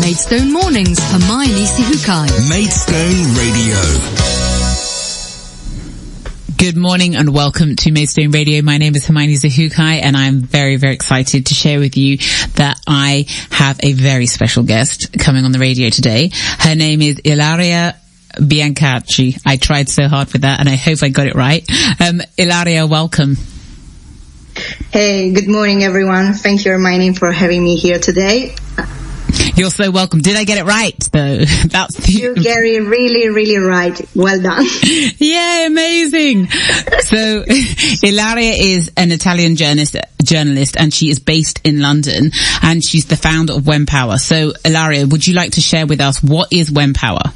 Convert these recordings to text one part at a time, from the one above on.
Maidstone Mornings, Hermione Sihukai. Maidstone Radio. Good morning and welcome to Maidstone Radio. My name is Hermione Zahukai and I'm very, very excited to share with you that I have a very special guest coming on the radio today. Her name is Ilaria Biancacci. I tried so hard with that and I hope I got it right. Ilaria, welcome. Hey, good morning everyone. Thank you, Hermione, for having me here today. You're so welcome. Did I get it right, though? You get it really, really right. Well done. Yeah, amazing. So, Ilaria is an Italian journalist, and she is based in London, and she's the founder of WEMPOWER. So, Ilaria, would you like to share with us what is WEMPOWER?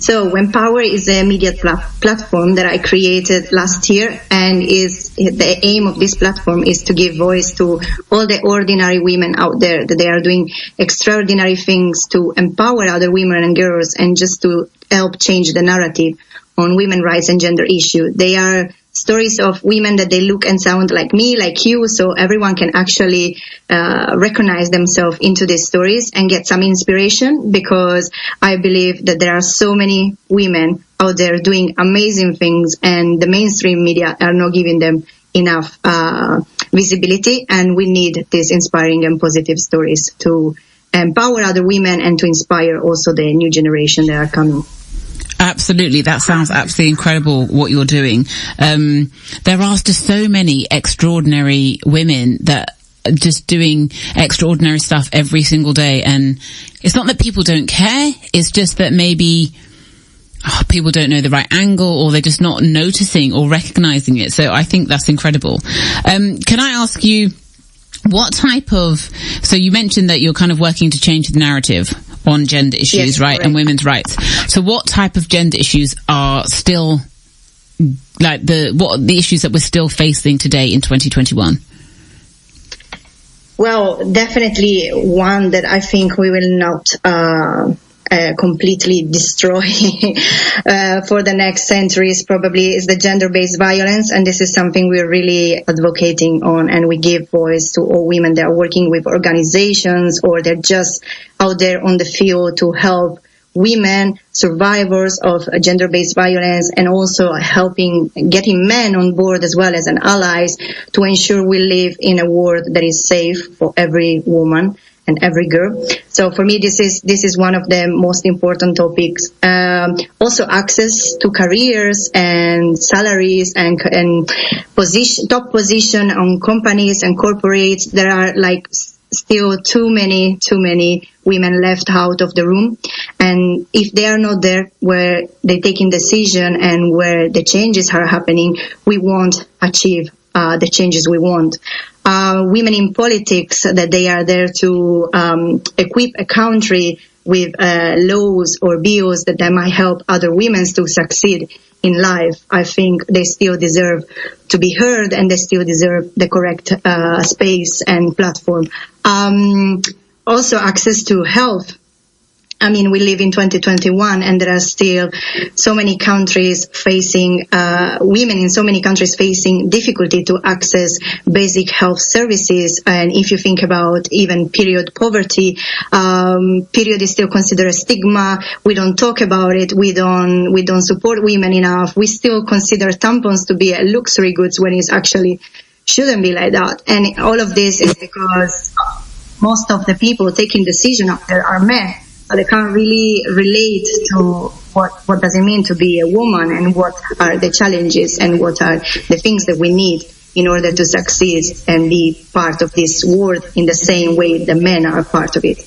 So WEMPOWER is a media platform that I created last year, and the aim of this platform is to give voice to all the ordinary women out there, that they are doing extraordinary things to empower other women and girls and just to help change the narrative on women's rights and gender issues. They are stories of women that they look and sound like me, like you, so everyone can actually recognize themselves into these stories and get some inspiration, because I believe that there are so many women out there doing amazing things and the mainstream media are not giving them enough visibility, and we need these inspiring and positive stories to empower other women and to inspire also the new generation that are coming. Absolutely. That sounds absolutely incredible what you're doing. There are just so many extraordinary women that are just doing extraordinary stuff every single day. And it's not that people don't care. It's just that maybe people don't know the right angle, or they're just not noticing or recognizing it. So I think that's incredible. Can I ask you, what type of, so you mentioned that you're kind of working to change the narrative on gender issues, yes, right, correct, and women's rights. So what type of gender issues are still, like, what are the issues that we're still facing today in 2021? Well, definitely one that I think we will not completely destroy for the next centuries probably is the gender-based violence, and this is something we're really advocating on, and we give voice to all women that are working with organizations or they're just out there on the field to help women survivors of gender-based violence, and also getting men on board as well as an allies to ensure we live in a world that is safe for every woman and every girl. So for me, this is one of the most important topics. Also access to careers and salaries and top position on companies and corporates. There are still too many women left out of the room. And if they are not there where they're taking decision and where the changes are happening, we won't achieve the changes we want. Women in politics, that they are there to equip a country with laws or bills that might help other women to succeed in life. I think they still deserve to be heard, and they still deserve the correct space and platform. Also access to health. I mean, we live in 2021 and there are still so many countries facing, women in so many countries facing difficulty to access basic health services. And if you think about even period poverty, period is still considered a stigma. We don't talk about it. We don't support women enough. We still consider tampons to be a luxury goods when it actually shouldn't be like that. And all of this is because most of the people taking decision out there are men. So they can't really relate to what does it mean to be a woman, and what are the challenges and what are the things that we need in order to succeed and be part of this world in the same way the men are part of it.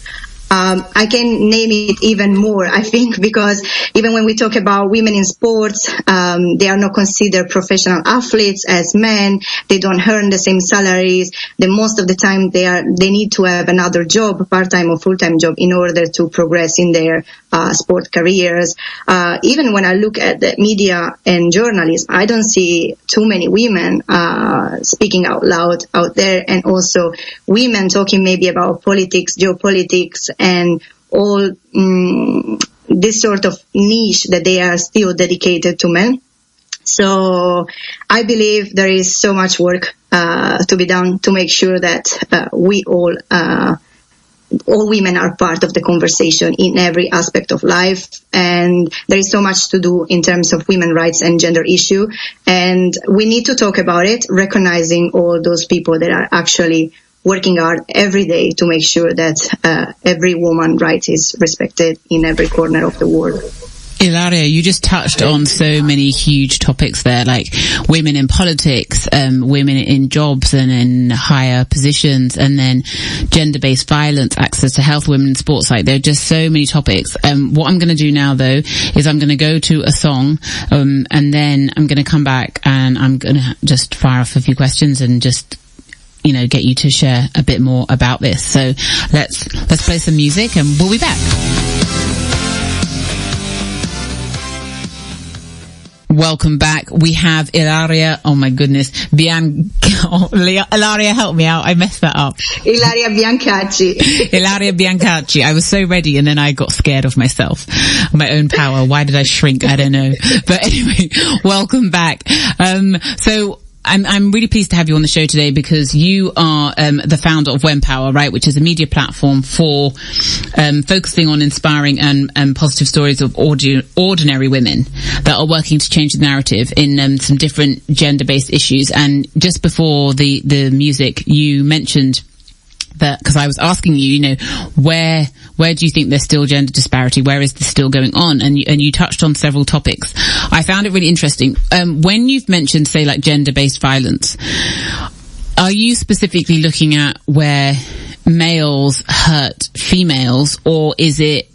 I can name it even more, I think, because even when we talk about women in sports, they are not considered professional athletes as men. They don't earn the same salaries. Most of the time they need to have another job, part-time or full-time job, in order to progress in their sport careers. Even when I look at the media and journalism, I don't see too many women speaking out loud out there, and also women talking maybe about politics, geopolitics, and all this sort of niche that they are still dedicated to men. So I believe there is so much work to be done to make sure that we all all women are part of the conversation in every aspect of life, and there is so much to do in terms of women's rights and gender issue, and we need to talk about it, recognizing all those people that are actually working hard every day to make sure that every woman's right is respected in every corner of the world. Ilaria, you just touched on so many huge topics there, like women in politics, women in jobs and in higher positions, and then gender-based violence, access to health, women in sports. Like, there are just so many topics. What I'm going to do now, though, is I'm going to go to a song, and then I'm going to come back and I'm going to just fire off a few questions and just, you know, get you to share a bit more about this. So let's play some music and we'll be back. Welcome back. We have Ilaria. Oh my goodness. Ilaria, help me out. I messed that up. Ilaria Biancacci. Ilaria Biancacci. I was so ready and then I got scared of myself. My own power. Why did I shrink? I don't know. But anyway, welcome back. So I'm really pleased to have you on the show today because you are the founder of WEMPOWER, right, which is a media platform for focusing on inspiring and positive stories of ordinary women that are working to change the narrative in some different gender-based issues. And just before the music, you mentioned that, because I was asking you, you know, where do you think there's still gender disparity? Where is this still going on? And you touched on several topics. I found it really interesting. When you've mentioned, say, like gender-based violence, are you specifically looking at where males hurt females, or is it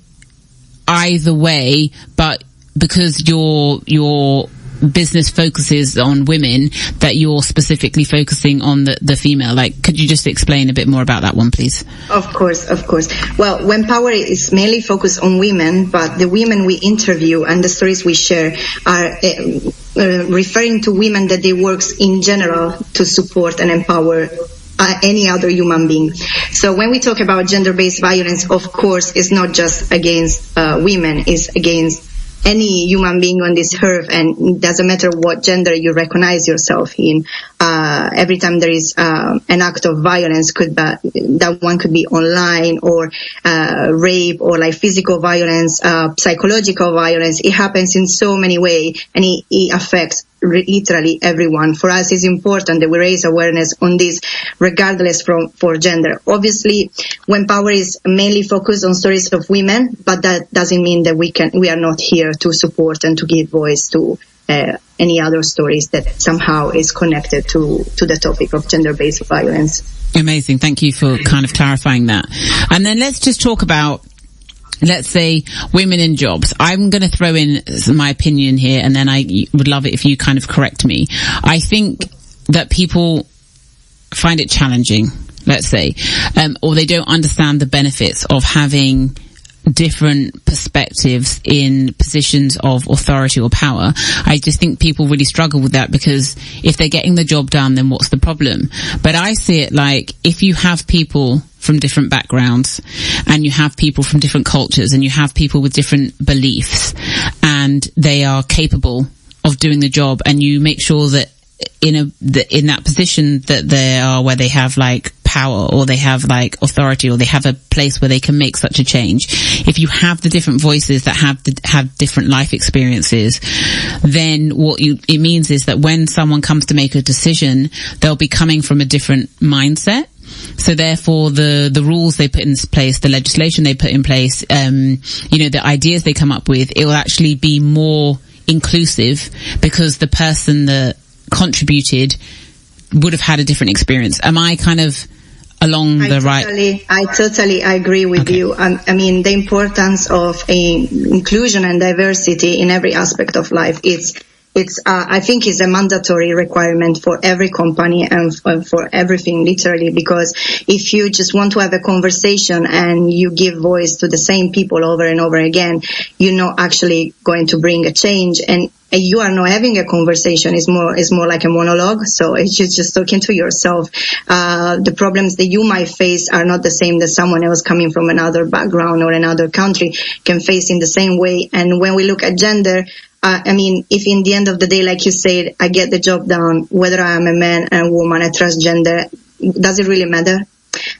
either way, but because your business focuses on women, that you're specifically focusing on the female? Like, could you just explain a bit more about that one, please? Of course. Well, WEMPOWER is mainly focused on women, but the women we interview and the stories we share are referring to women that they work in general to support and empower any other human being. So when we talk about gender-based violence, of course, it's not just against women, it's against any human being on this earth, and it doesn't matter what gender you recognize yourself in. Every time there is an act of violence, that one could be online or rape or like physical violence, psychological violence. It happens in so many ways, and it affects literally everyone. For us, it's important that we raise awareness on this, regardless for gender. Obviously, WEMPOWER is mainly focused on stories of women, but that doesn't mean that we are not here to support and to give voice to any other stories that somehow is connected to the topic of gender-based violence. Amazing. Thank you for kind of clarifying that. And then let's just talk about, let's say, women in jobs. I'm going to throw in my opinion here, and then I would love it if you kind of correct me. I think that people find it challenging, let's say, or they don't understand the benefits of having different perspectives in positions of authority or power. I just think people really struggle with that, because if they're getting the job done, then what's the problem? But I see it like, if you have people from different backgrounds, and you have people from different cultures, and you have people with different beliefs, and they are capable of doing the job, and you make sure that in that position that they are, where they have like power, or they have like authority, or they have a place where they can make such a change. If you have the different voices that have different life experiences, then it means is that when someone comes to make a decision, they'll be coming from a different mindset. So therefore, the rules they put in place, the legislation they put in place, the ideas they come up with, it will actually be more inclusive, because the person that contributed would have had a different experience. Am I kind of along the right? I totally agree with you. I mean, the importance of inclusion and diversity in every aspect of life, I think is a mandatory requirement for every company and for everything, literally, because if you just want to have a conversation and you give voice to the same people over and over again, you're not actually going to bring a change. And you are not having a conversation. It's more like a monologue. So it's just talking to yourself. The problems that you might face are not the same that someone else coming from another background or another country can face in the same way. And when we look at gender, if in the end of the day, like you said, I get the job done, whether I am a man and a woman, a transgender, does it really matter?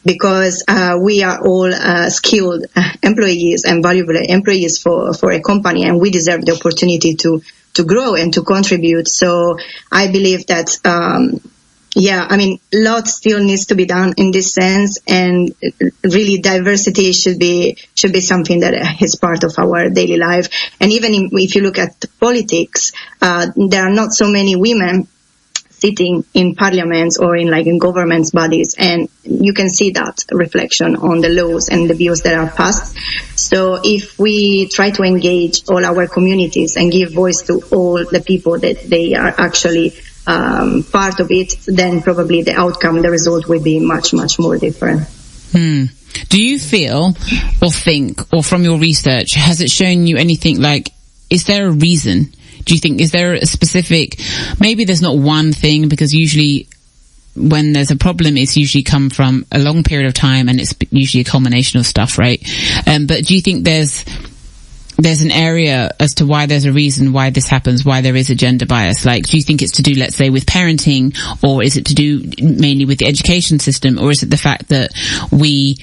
because we are all skilled employees and valuable employees for a company, and we deserve the opportunity to grow and to contribute. So I believe that, lots still needs to be done in this sense, and really diversity should be something that is part of our daily life. And even if you look at politics, there are not so many women sitting in parliaments or in government bodies, and you can see that reflection on the laws and the bills that are passed. So if we try to engage all our communities and give voice to all the people that they are actually part of it, then probably the outcome, the result will be much, much more different. Do you feel or think, or from your research, has it shown you anything is there a reason? Do you think, is there a specific, maybe there's not one thing, because usually when there's a problem, it's usually come from a long period of time, and it's usually a culmination of stuff, right? But do you think there's an area as to why there's a reason why this happens, why there is a gender bias? Do you think it's to do, let's say, with parenting, or is it to do mainly with the education system, or is it the fact that we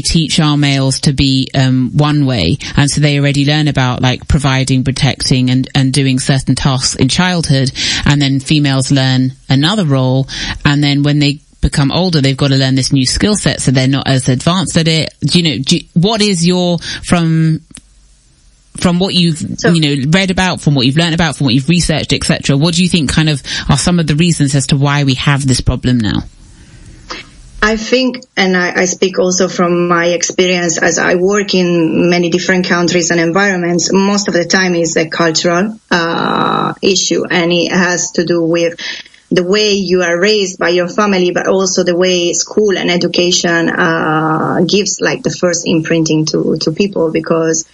teach our males to be one way, and so they already learn about providing, protecting and doing certain tasks in childhood, and then females learn another role, and then when they become older they've got to learn this new skill set, so they're not as advanced at it? What is your from what you've read about, from what you've learned about, from what you've researched, etc., what do you think kind of are some of the reasons as to why we have this problem now? I think, and I speak also from my experience as I work in many different countries and environments, most of the time is a cultural issue, and it has to do with the way you are raised by your family, but also the way school and education gives the first imprinting to people, because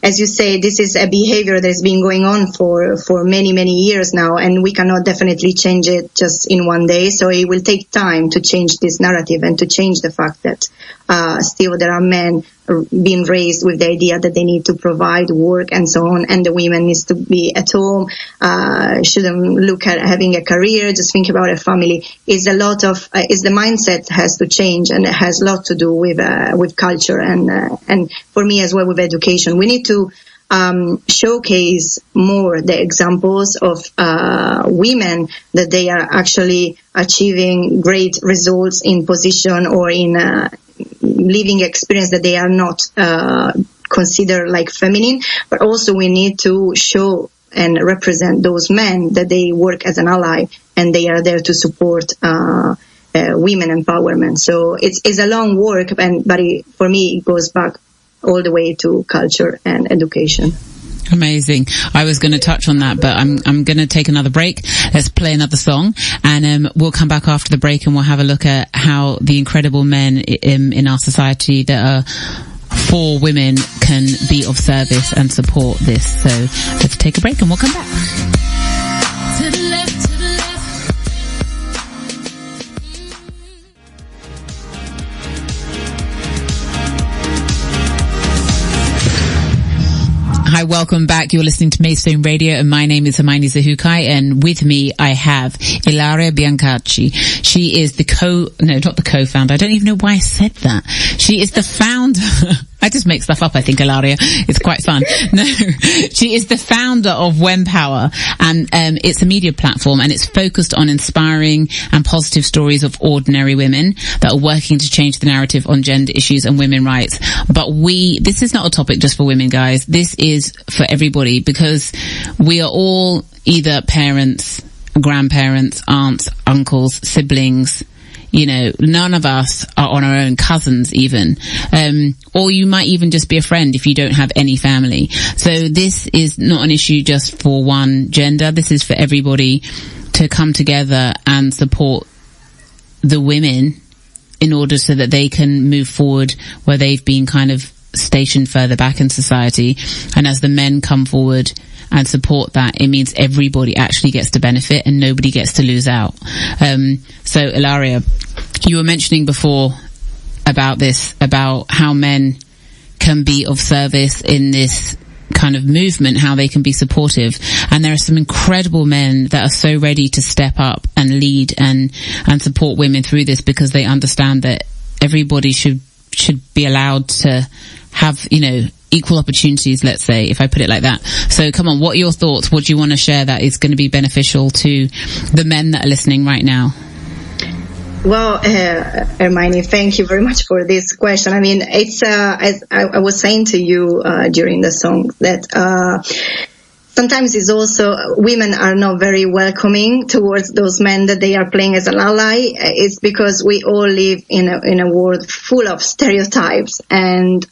as you say, this is a behavior that's been going on for many, many years now, and we cannot definitely change it just in one day. So it will take time to change this narrative and to change the fact that still there are men being raised with the idea that they need to provide work and so on, and the women needs to be at home, shouldn't look at having a career, just think about a family. Is a lot of is the mindset has to change, and it has a lot to do with culture and for me as well with education. We need to showcase more the examples of women that they are actually achieving great results in position or in living experience that they are not considered feminine, but also we need to show and represent those men that they work as an ally and they are there to support women empowerment. So it's a long work, but for me it goes back all the way to culture and education. Amazing. I was going to touch on that, but I'm going to take another break. Let's play another song, and we'll come back after the break, and we'll have a look at how the incredible men in our society that are for women can be of service and support this. So let's take a break, and we'll come back. To the left. Hi, welcome back. You're listening to Maidstone Radio, and my name is Hermione Zahukai, and with me I have Ilaria Biancacci. She is not the co-founder. I don't even know why I said that. She is the founder. I just make stuff up, I think, Ilaria. It's quite fun. No, she is the founder of WEMPOWER, and it's a media platform, and it's focused on inspiring and positive stories of ordinary women that are working to change the narrative on gender issues and women's rights. But this is not a topic just for women, guys. This is for everybody, because we are all either parents, grandparents, aunts, uncles, siblings. None of us are on our own, cousins even. Or you might even just be a friend if you don't have any family. So this is not an issue just for one gender. This is for everybody to come together and support the women in order so that they can move forward where they've been kind of stationed further back in society. And as the men come forward and support that, it means everybody actually gets to benefit and nobody gets to lose out. So Ilaria, you were mentioning before about how men can be of service in this kind of movement, how they can be supportive. And there are some incredible men that are so ready to step up and lead and support women through this, because they understand that everybody should be allowed to have, equal opportunities, let's say, if I put it like that. So come on, what are your thoughts? What do you want to share that is going to be beneficial to the men that are listening right now? Well, Hermione, thank you very much for this question. I mean, it's, as I was saying to you during the song, that sometimes it's also women are not very welcoming towards those men that they are playing as an ally. It's because we all live in a world full of stereotypes, and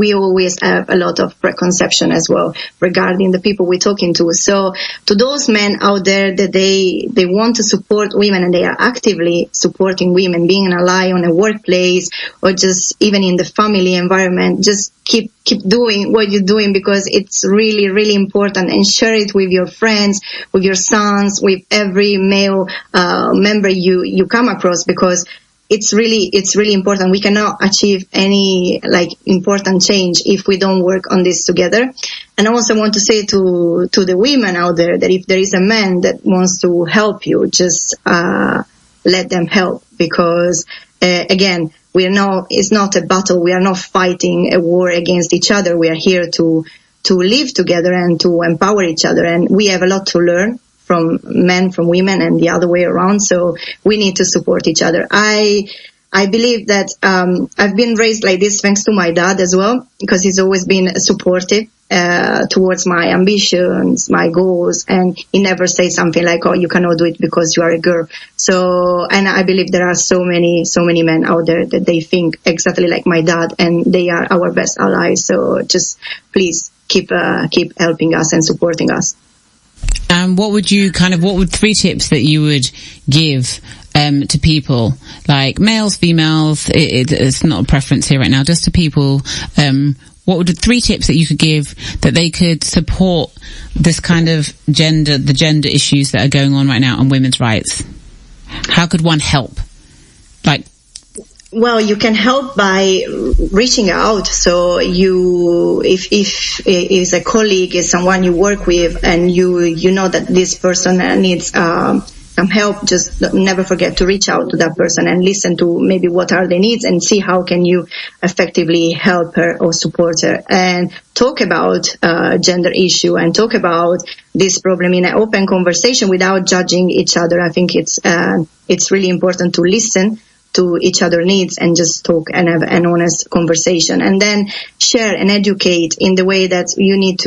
we always have a lot of preconception as well regarding the people we're talking to. So to those men out there that they want to support women and they are actively supporting women, being an ally on a workplace or just even in the family environment, just keep doing what you're doing, because it's really, really important, and share it with your friends, with your sons, with every male member you come across, because it's really important. We cannot achieve any important change if we don't work on this together. And I also want to say to the women out there that if there is a man that wants to help you, just let them help, because again, it's not a battle. We are not fighting a war against each other. We are here to live together and to empower each other. And we have a lot to learn from men, from women, and the other way around. So we need to support each other. I believe that I've been raised like this thanks to my dad as well, because he's always been supportive towards my ambitions, my goals, and he never says something like, "Oh, you cannot do it because you are a girl." So, and I believe there are so many men out there that they think exactly like my dad, and they are our best allies. So just please keep helping us and supporting us. What would 3 tips that you would give to people, like males, females? It's not a preference here right now, just to people. What would the 3 tips that you could give that they could support this kind of the gender issues that are going on right now and women's rights? How could one help? Well, you can help by reaching out. So if is a colleague, is someone you work with, and you know that this person needs some help, just never forget to reach out to that person and listen to maybe what are their needs, and see how can you effectively help her or support her, and talk about gender issue and talk about this problem in an open conversation without judging each other. I think it's really important to listen to each other's needs and just talk and have an honest conversation, and then share and educate in the way that you need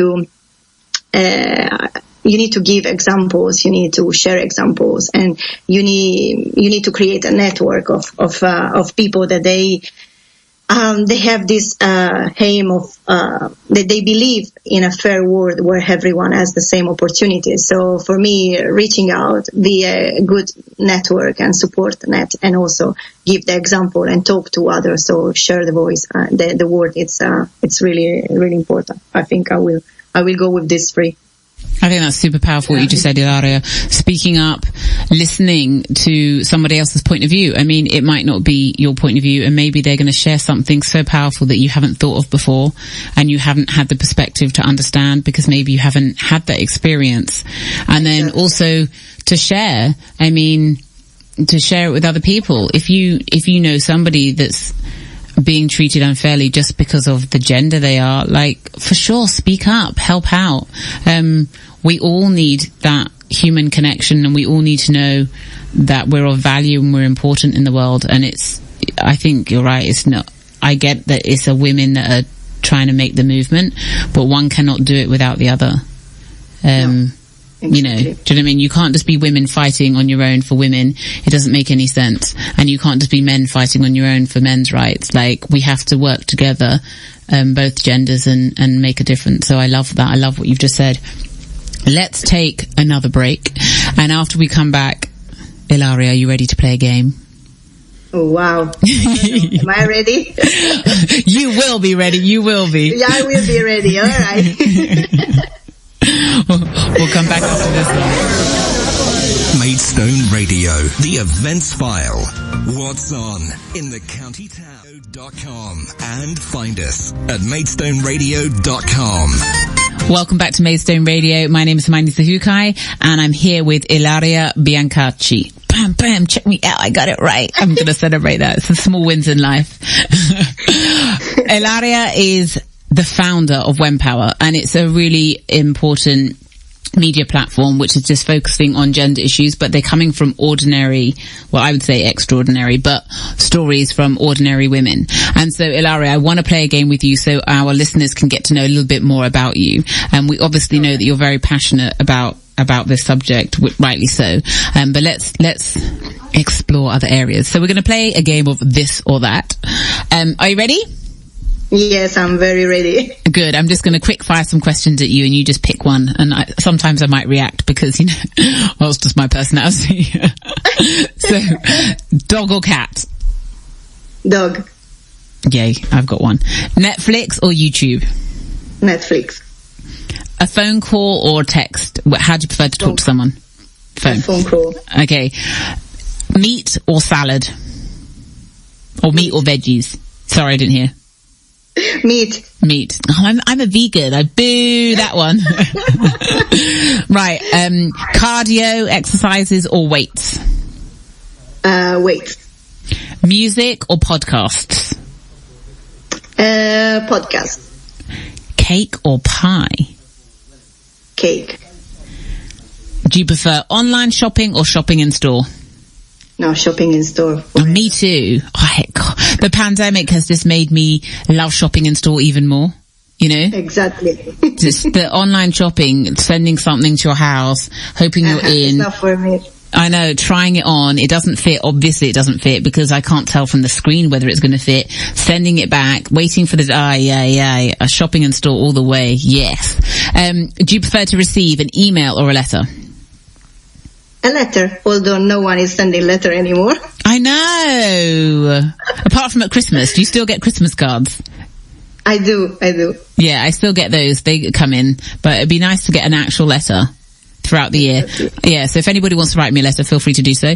to give examples, you need to share examples, and you need to create a network of people that they have this aim of that they believe in a fair world where everyone has the same opportunities. So for me, reaching out, be a good network and support net, and also give the example and talk to others. So share the voice, the word. It's really, really important. I think I will go with this 3. I think that's super powerful what you just said, Ilaria. Speaking up, listening to somebody else's point of view. I mean, it might not be your point of view, and maybe they're going to share something so powerful that you haven't thought of before, and you haven't had the perspective to understand because maybe you haven't had that experience. And then also to share, to share it with other people. If you know somebody that's being treated unfairly just because of the gender they are, for sure, speak up, help out. We all need that human connection, and we all need to know that we're of value and we're important in the world. And I think you're right, I get that it's a women that are trying to make the movement, but one cannot do it without the other. No. Exactly. Do you know what I mean? You can't just be women fighting on your own for women. It doesn't make any sense. And you can't just be men fighting on your own for men's rights. We have to work together, both genders, and make a difference. So I love that. I love what you've just said. Let's take another break. And after we come back, Ilaria, are you ready to play a game? Oh, wow. Am I ready? You will be ready. You will be. Yeah, I will be ready. All right. We'll come back after this one. Maidstone Radio, the events file. What's on in the county town.com and find us at maidstoneradio.com. Welcome back to Maidstone Radio. My name is Hermione Sahukai and I'm here with Ilaria Biancacci. Bam, bam, check me out. I got it right. I'm going to celebrate that. It's the small wins in life. Ilaria is the founder of WEMPOWER, and it's a really important media platform which is just focusing on gender issues, but they're coming from ordinary, well, I would say extraordinary, but stories from ordinary women. And so, Ilaria, I want to play a game with you so our listeners can get to know a little bit more about you. And we obviously know that you're very passionate about this subject, rightly so. But let's explore other areas. So we're going to play a game of this or that. Are you ready? Yes, I'm very ready. Good. I'm just going to quick fire some questions at you and you just pick one. And sometimes I might react because, well, it's just my personality. So, dog or cat? Dog. Yay, I've got one. Netflix or YouTube? Netflix. A phone call or text? How do you prefer to talk to someone? Phone. A phone call. Okay. Meat or salad? Or meat or veggies? Sorry, I didn't hear. Meat. Oh, I'm a vegan. I boo that one. Right. Cardio, exercises or weights? Weights. Music or podcasts? Podcast. Cake or pie? Cake. Do you prefer online shopping or shopping in store? No, shopping in store. Oh, me too. God. The pandemic has just made me love shopping in store even more, Exactly. Just the online shopping, sending something to your house, hoping you're in. It's not for me. I know, trying it on, it doesn't fit. Obviously it doesn't fit because I can't tell from the screen whether it's going to fit. Sending it back, waiting for the, shopping in store all the way. Yes. Do you prefer to receive an email or a letter? A letter, although no one is sending letter anymore. I know. Apart from at Christmas, do you still get Christmas cards? I do. Yeah, I still get those. They come in, but it'd be nice to get an actual letter throughout the year. Yeah, so if anybody wants to write me a letter, feel free to do so.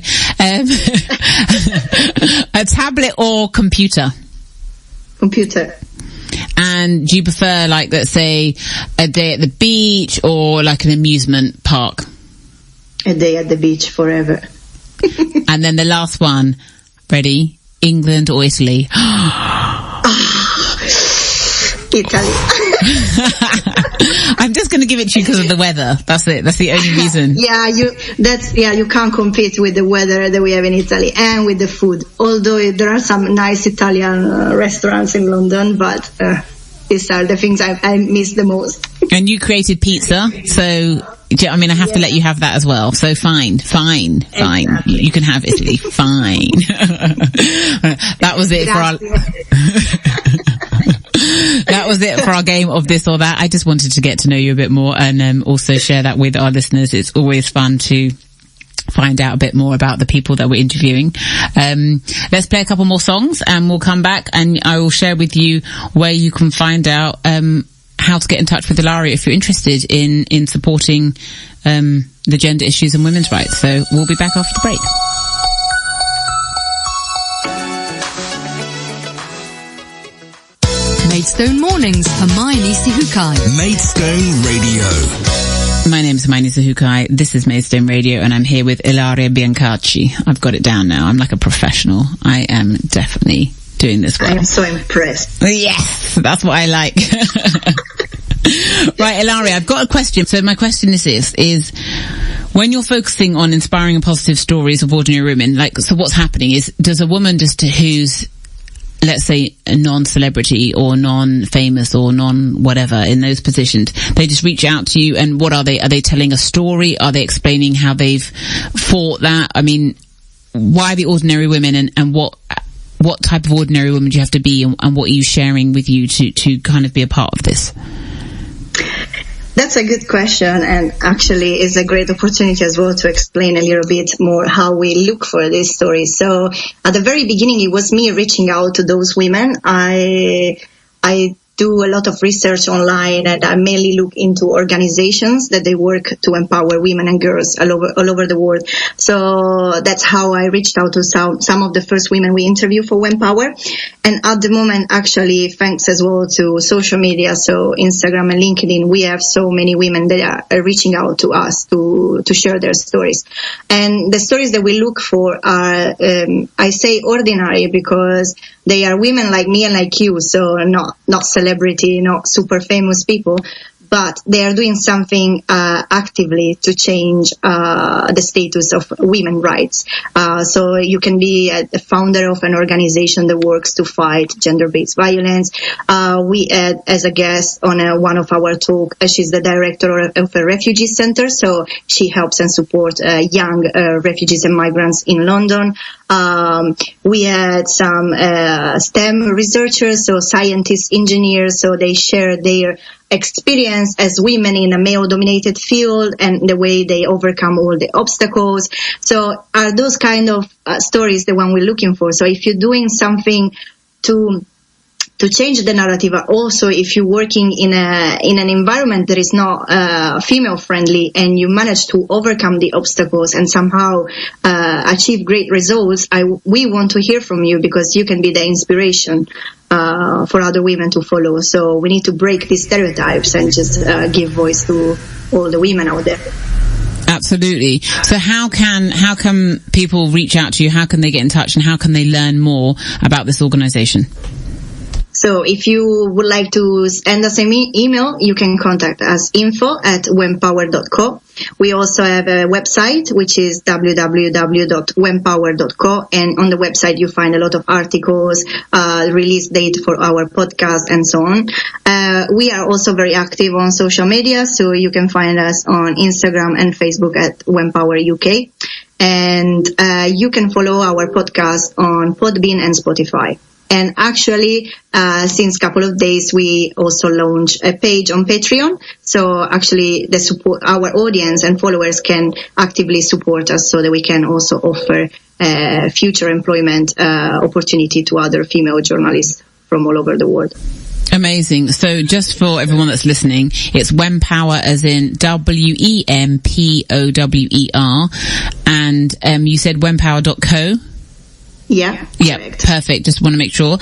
A tablet or computer? Computer. And do you prefer, like, let's say, a day at the beach or like an amusement park? A day at the beach forever. And then the last one, ready? England or Italy? Italy. I'm just going to give it to you because of the weather. That's it. That's the only reason. You can't compete with the weather that we have in Italy and with the food. Although there are some nice Italian restaurants in London, but these are the things I miss the most. And you created pizza, so I mean, I have to let you have that as well. So fine. Exactly. You can have Italy. Fine. That was it That was it for our game of this or that. I just wanted to get to know you a bit more and also share that with our listeners. It's always fun to find out a bit more about the people that we're interviewing. Let's play a couple more songs and we'll come back and I will share with you where you can find out how to get in touch with Ilaria if you're interested in supporting the gender issues and women's rights. So we'll be back after the break. Maidstone Mornings, Hermione Sahukai. Maidstone Radio. My name is Hermione Sahukai. This is Maidstone Radio, and I'm here with Ilaria Biancacci. I've got it down now. I'm like a professional. I am definitely doing this well. I am so impressed. Yes, that's what I like. Right, Ilaria, I've got a question. So my question is this, is when you're focusing on inspiring and positive stories of ordinary women, so what's happening is, does a woman who's, let's say, a non-celebrity or non-famous or non-whatever in those positions, they just reach out to you and what are they? Are they telling a story? Are they explaining how they've fought that? I mean, why the ordinary women and what type of ordinary woman do you have to be and what are you sharing with you to kind of be a part of this? That's a good question, and actually is a great opportunity as well to explain a little bit more how we look for these stories. So at the very beginning, it was me reaching out to those women. I do a lot of research online, and I mainly look into organizations that they work to empower women and girls all over the world. So that's how I reached out to some of the first women we interviewed for WEMPOWER. And at the moment, actually, thanks as well to social media, so Instagram and LinkedIn, we have so many women that are reaching out to us to share their stories. And the stories that we look for are, I say ordinary because they are women like me and like you, so not celebrity, not super famous people, but they are doing something actively to change the status of women's rights. So you can be a founder of an organization that works to fight gender-based violence. We had as a guest on one of our talk, she's the director of a refugee center, so she helps and supports young refugees and migrants in London. We had some STEM researchers, so scientists, engineers, so they share their experience as women in a male-dominated field and the way they overcome all the obstacles. So are those kind of stories the one we're looking for? So if you're doing something to change the narrative, also if you're working in an environment that is not female friendly and you manage to overcome the obstacles and somehow achieve great results, we want to hear from you, because you can be the inspiration for other women to follow. So we need to break these stereotypes and just give voice to all the women out there. Absolutely. So how can people reach out to you? How can they get in touch, and how can they learn more about this organization? So if you would like to send us an email, you can contact us info@wempower.co. We also have a website, which is www.wempower.co. And on the website, you find a lot of articles, release date for our podcast, and so on. We are also very active on social media, so you can find us on Instagram and Facebook at WEMPOWER UK. And you can follow our podcast on Podbean and Spotify. And actually, since a couple of days, we also launched a page on Patreon. So actually, our audience and followers can actively support us, so that we can also offer future employment opportunity to other female journalists from all over the world. Amazing. So just for everyone that's listening, it's WEMPOWER, as in WEMPOWER. And you said wempower.co? Yeah. Correct. Perfect. Just want to make sure.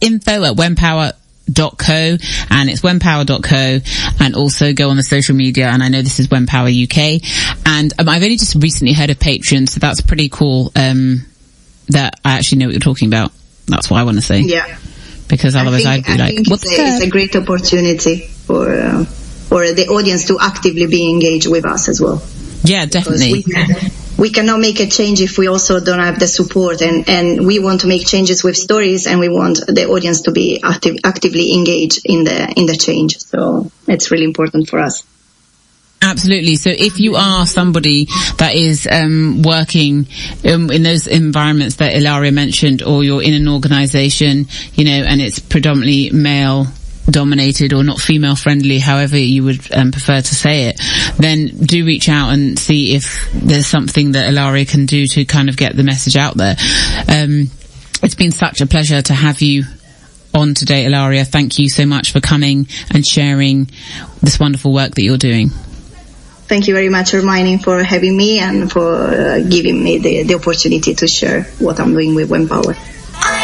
info@wempower.co, and it's wempower.co, and also go on the social media. And I know this is WEMPOWER UK, and I've only just recently heard of Patreon, so that's pretty cool. That I actually know what you're talking about. That's what I want to say. Yeah. Because otherwise I'd be like, what's that? It's a great opportunity for the audience to actively be engaged with us as well. Yeah, definitely. We cannot make a change if we also don't have the support, and we want to make changes with stories, and we want the audience to be actively engaged in the change. So it's really important for us. Absolutely. So if you are somebody that is working in those environments that Ilaria mentioned, or you're in an organization, and it's predominantly male dominated or not female friendly, however you would prefer to say it, then do reach out and see if there's something that Ilaria can do to kind of get the message out there. It's been such a pleasure to have you on today, Ilaria. Thank you so much for coming and sharing this wonderful work that you're doing. Thank you very much, Hermione, for having me and for giving me the opportunity to share what I'm doing with WEMPOWER.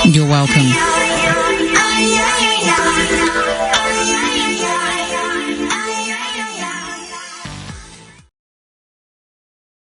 You're welcome.